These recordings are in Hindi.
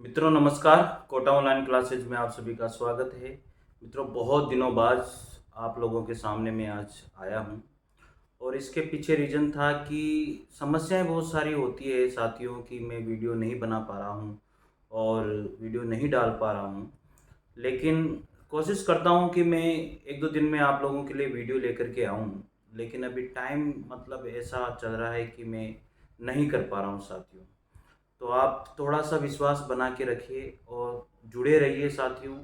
मित्रों नमस्कार। कोटा ऑनलाइन क्लासेज में आप सभी का स्वागत है। मित्रों बहुत दिनों बाद आप लोगों के सामने मैं आज आया हूं और इसके पीछे रीज़न था कि समस्याएं बहुत सारी होती है साथियों कि मैं वीडियो नहीं बना पा रहा हूं और वीडियो नहीं डाल पा रहा हूं। लेकिन कोशिश करता हूं कि मैं एक दो दिन में आप लोगों के लिए वीडियो लेकर के आऊं। लेकिन अभी टाइम मतलब ऐसा चल रहा है कि मैं नहीं कर पा रहा हूं साथियों। तो आप थोड़ा-सा विश्वास बना के रखिए और जुड़े रहिए साथियों।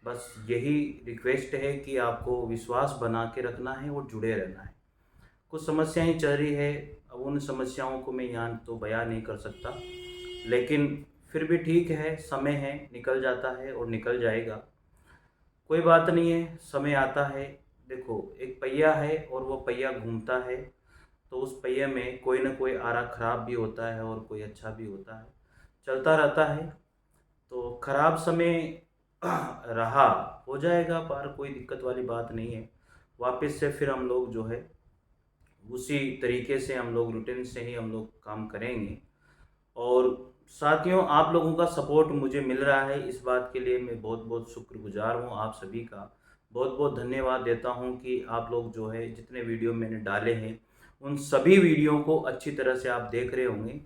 बस यही रिक्वेस्ट है कि आपको विश्वास बना के रखना है और जुड़े रहना है। कुछ समस्याएँ चल रही है, अब उन समस्याओं को मैं यहाँ तो बयाँ नहीं कर सकता, लेकिन फिर भी ठीक है, समय है, निकल जाता है और निकल जाएगा। कोई बात नहीं है, समय आता है। देखो, एक पहिया है और वो पहिया घूमता है, तो उस पहिए में कोई ना कोई आरा खराब भी होता है और कोई अच्छा भी होता है, चलता रहता है। तो खराब समय रहा, हो जाएगा पार, कोई दिक्कत वाली बात नहीं है। वापस से फिर हम लोग जो है उसी तरीके से हम लोग रूटीन से ही हम लोग काम करेंगे। और साथियों आप लोगों का सपोर्ट मुझे मिल रहा है, इस बात के लिए मैं बहुत-बहुत शुक्रगुज़ार हूँ आप सभी का। बहुत-बहुत धन्यवाद देता हूँ कि आप लोग जो है जितने वीडियो मैंने डाले हैं, उन सभी वीडियो को अच्छी तरह से आप देख रहे होंगे।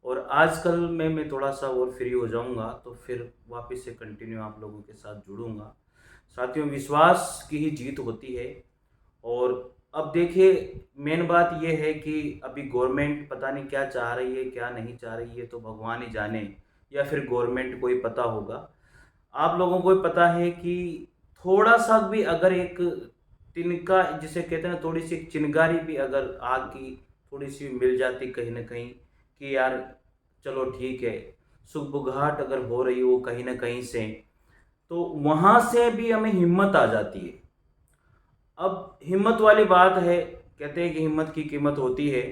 और आजकल में मैं थोड़ा-सा और फ्री हो जाऊँगा तो फिर वापस से कंटिन्यू आप लोगों के साथ जुड़ूँगा। साथियों विश्वास की ही जीत होती है। और अब देखिए मेन बात ये है कि अभी गवर्नमेंट पता नहीं क्या चाह रही है, क्या नहीं चाह रही है, तो भगवान ही जाने या फिर गवर्नमेंट को ही पता होगा। आप लोगों को भी पता है कि थोड़ा-सा भी अगर एक तिनका जिसे कहते हैं ना थोड़ी-सी एक चिंगारी भी अगर आग की थोड़ी-सी मिल जाती कहीं न कहीं कि यार चलो ठीक है, सुगबुगाहट अगर हो रही हो कहीं न कहीं से, तो वहाँ से भी हमें हिम्मत आ जाती है। अब हिम्मत वाली बात है, कहते हैं कि हिम्मत की कीमत होती है।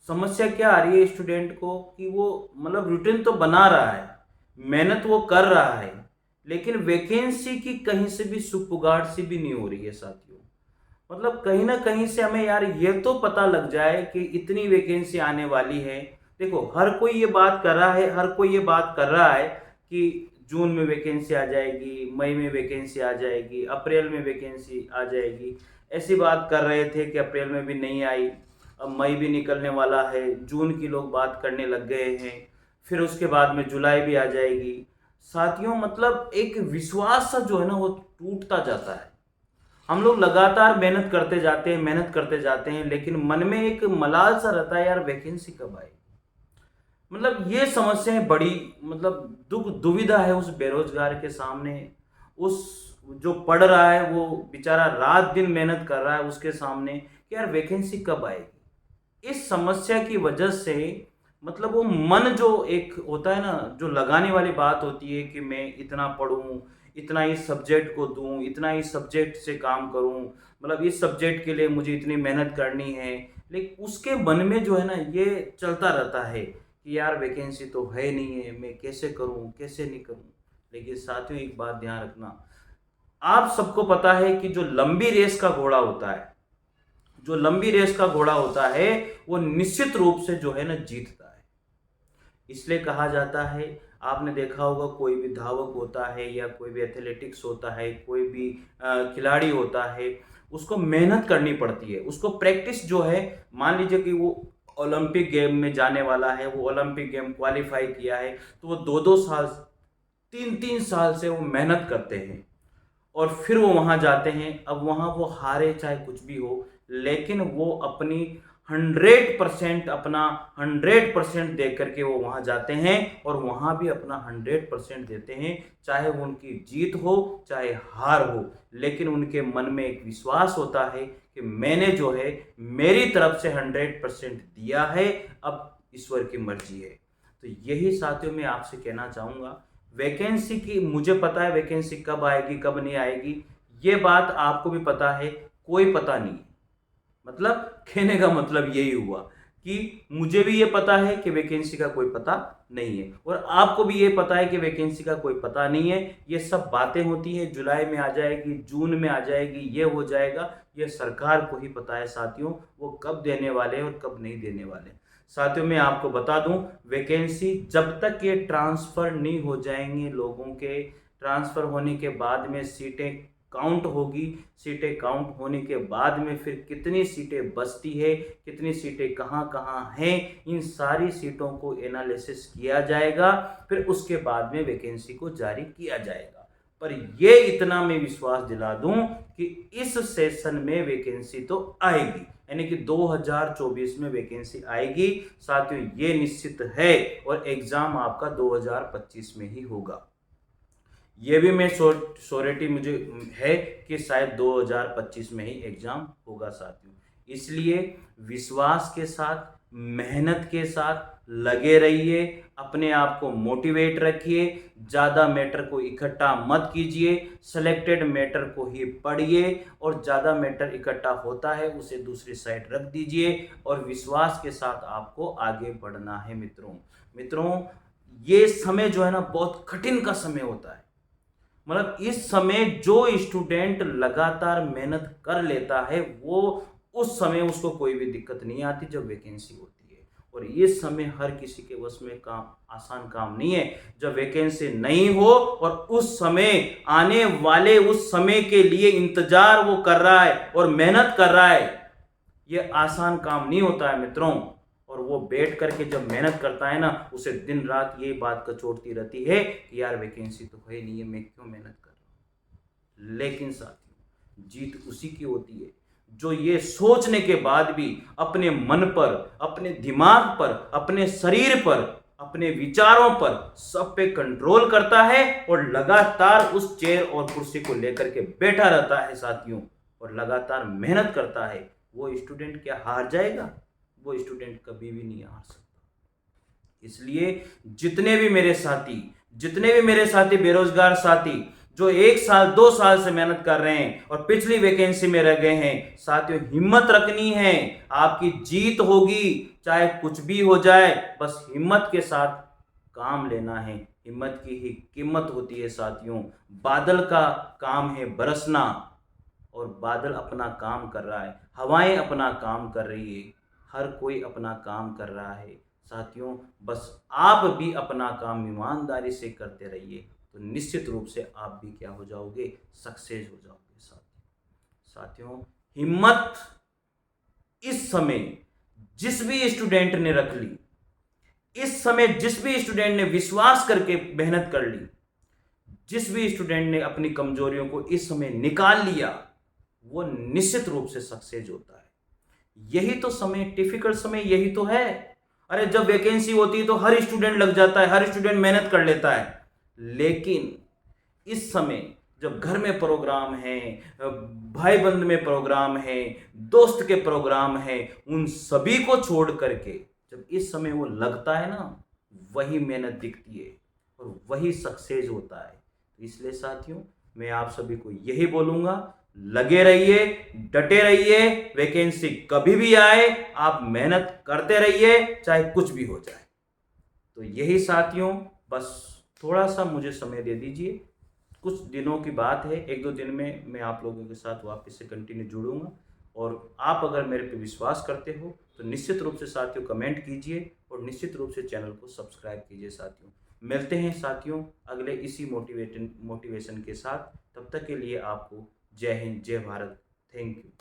समस्या क्या आ रही है स्टूडेंट को कि वो मतलब रूटीन तो बना रहा है, मेहनत वो कर रहा है, लेकिन वैकेंसी की कहीं से भी सुगबुगाहट सी भी नहीं हो रही है साथियों। मतलब कहीं न कहीं से हमें यार ये तो पता लग जाए कि इतनी वैकेंसी आने वाली है। देखो हर कोई ये बात कर रहा है, हर कोई ये बात कर रहा है कि जून में वैकेंसी आ जाएगी, मई में वैकेंसी आ जाएगी, अप्रैल में वैकेंसी आ जाएगी। ऐसी बात कर रहे थे कि अप्रैल में भी नहीं आई, अब मई भी निकलने वाला है, जून की लोग बात करने लग गए हैं, फिर उसके बाद में जुलाई भी आ जाएगी। साथियों मतलब एक विश्वास सा जो है ना वो टूटता जाता है। हम लोग लगातार मेहनत करते जाते हैं, मेहनत करते जाते हैं, लेकिन मन में एक मलाल सा रहता है यार वैकेंसी कब आएगी। मतलब ये समस्याएं बड़ी मतलब दुविधा है उस बेरोजगार के सामने। उस जो पढ़ रहा है वो बेचारा रात दिन मेहनत कर रहा है उसके सामने कि यार वैकेंसी कब आएगी। इस समस्या की वजह से मतलब वो मन जो एक होता है ना जो लगाने वाली बात होती है कि मैं इतना पढूं, इतना इस सब्जेक्ट को दूं, इतना इस सब्जेक्ट से काम करूं, मतलब इस सब्जेक्ट के लिए मुझे इतनी मेहनत करनी है। लेकिन उसके मन में जो है ना ये चलता रहता है कि यार वैकेंसी तो है नहीं है, मैं कैसे करूं, कैसे नहीं करूं। लेकिन साथियों एक बात ध्यान रखना, आप सबको पता है कि जो लंबी रेस का घोड़ा होता है, जो लंबी रेस का घोड़ा होता है, वो निश्चित रूप से जो है ना जीतता है। इसलिए कहा जाता है, आपने देखा होगा कोई भी धावक होता है या कोई भी एथलेटिक्स होता है, कोई भी खिलाड़ी होता है, उसको मेहनत करनी पड़ती है। उसको प्रैक्टिस जो है, मान लीजिए कि वो ओलंपिक गेम में जाने वाला है, वो ओलंपिक गेम क्वालीफाई किया है, तो वो 2-2 साल, 3-3 साल से वो मेहनत करते हैं। और फिर वो वहाँ जाते हैं। अब वहाँ वो हारे चाहे कुछ भी हो, लेकिन वो अपनी 100% अपना 100% दे करके वो वहाँ जाते हैं और वहाँ भी अपना 100% देते हैं, चाहे वो उनकी जीत हो, चाहे हार हो। लेकिन उनके मन में एक विश्वास होता है कि मैंने जो है मेरी तरफ से 100% दिया है, अब ईश्वर की मर्जी है। तो यही साथियों मैं आपसे कहना चाहूँगा, वैकेंसी की मुझे पता है वैकेंसी कब आएगी, कब नहीं आएगी, ये बात आपको भी पता है, कोई पता नहीं है। मतलब कहने का मतलब यही हुआ कि मुझे भी ये पता है कि वैकेंसी का कोई पता नहीं है और आपको भी ये पता है कि वैकेंसी का कोई पता नहीं है। ये सब बातें होती हैं, जुलाई में आ जाएगी, जून में आ जाएगी, ये हो जाएगा, ये सरकार को ही पता है साथियों, वो कब देने वाले हैं और कब नहीं देने वाले। साथियों मैं आपको बता दूं, वैकेंसी जब तक ये ट्रांसफ़र नहीं हो जाएंगे, लोगों के ट्रांसफ़र होने के बाद में सीटें काउंट होगी, सीटें काउंट होने के बाद में फिर कितनी सीटें बचती है, कितनी सीटें कहाँ कहाँ हैं, इन सारी सीटों को एनालिसिस किया जाएगा, फिर उसके बाद में वैकेंसी को जारी किया जाएगा। पर ये इतना मैं विश्वास दिला दूं कि इस सेशन में वैकेंसी तो आएगी, यानी कि 2024 में वैकेंसी आएगी। साथियों ये निश्चित है, और एग्जाम आपका 2025 में ही होगा। ये भी मैं श्योरिटी मुझे है कि शायद 2025 में ही एग्जाम होगा साथियों। इसलिए विश्वास के साथ, मेहनत के साथ लगे रहिए, अपने आप को मोटिवेट रखिए, ज़्यादा मैटर को इकट्ठा मत कीजिए, सेलेक्टेड मैटर को ही पढ़िए, और ज़्यादा मैटर इकट्ठा होता है उसे दूसरी साइड रख दीजिए, और विश्वास के साथ आपको आगे बढ़ना है। मित्रों ये समय जो है ना, बहुत कठिन का समय होता है। मतलब इस समय जो स्टूडेंट लगातार मेहनत कर लेता है, वो उस समय उसको कोई भी दिक्कत नहीं आती जब वैकेंसी होती है। और ये समय हर किसी के वश में काम आसान काम नहीं है। जब वैकेंसी नहीं हो और उस समय आने वाले उस समय के लिए इंतजार वो कर रहा है और मेहनत कर रहा है, ये आसान काम नहीं होता है मित्रों। और वो बैठ करके जब मेहनत करता है ना, उसे दिन रात ये बात कचोटती रहती है कि यार वैकेंसी तो है नहीं है, मैं क्यों मेहनत कर रहा हूँ। लेकिन साथियों जीत उसी की होती है जो ये सोचने के बाद भी अपने मन पर, अपने दिमाग पर, अपने शरीर पर, अपने विचारों पर सब पे कंट्रोल करता है और लगातार उस चेयर और कुर्सी को लेकर के बैठा रहता है साथियों, और लगातार मेहनत करता है। वो स्टूडेंट क्या हार जाएगा? वो स्टूडेंट कभी भी नहीं हार सकता। इसलिए जितने भी मेरे साथी बेरोजगार साथी जो 1 साल 2 साल से मेहनत कर रहे हैं और पिछली वैकेंसी में रह गए हैं, साथियों हिम्मत रखनी है, आपकी जीत होगी, चाहे कुछ भी हो जाए, बस हिम्मत के साथ काम लेना है। हिम्मत की ही कीमत होती है साथियों। बादल का काम है बरसना, और बादल अपना काम कर रहा है, हवाएं अपना काम कर रही है, हर कोई अपना काम कर रहा है साथियों। बस आप भी अपना काम ईमानदारी से करते रहिए, तो निश्चित रूप से आप भी क्या हो जाओगे? सक्सेस हो जाओगे साथियों हिम्मत इस समय जिस भी स्टूडेंट ने रख ली, इस समय जिस भी स्टूडेंट ने विश्वास करके मेहनत कर ली, जिस भी स्टूडेंट ने अपनी कमजोरियों को इस समय निकाल लिया, वो निश्चित रूप से सक्सेस होता है। यही तो समय, डिफिकल्ट समय यही तो है। अरे जब वैकेंसी होती है तो हर स्टूडेंट लग जाता है, हर स्टूडेंट मेहनत कर लेता है। लेकिन इस समय जब घर में प्रोग्राम है, भाई बंद में प्रोग्राम है, दोस्त के प्रोग्राम है, उन सभी को छोड़ करके जब इस समय वो लगता है ना, वही मेहनत दिखती है और वही सक्सेस होता है। तो इसलिए साथियों मैं आप सभी को यही बोलूंगा, लगे रहिए, डटे रहिए, वैकेंसी कभी भी आए आप मेहनत करते रहिए, चाहे कुछ भी हो जाए। तो यही साथियों, बस थोड़ा सा मुझे समय दे दीजिए, कुछ दिनों की बात है, 1-2 दिन में मैं आप लोगों के साथ वापस से कंटिन्यू जुड़ूंगा। और आप अगर मेरे पे विश्वास करते हो तो निश्चित रूप से साथियों कमेंट कीजिए और निश्चित रूप से चैनल को सब्सक्राइब कीजिए साथियों। मिलते हैं साथियों अगले इसी मोटिवेशन के साथ। तब तक के लिए आपको जय हिंद, जय भारत, थैंक यू।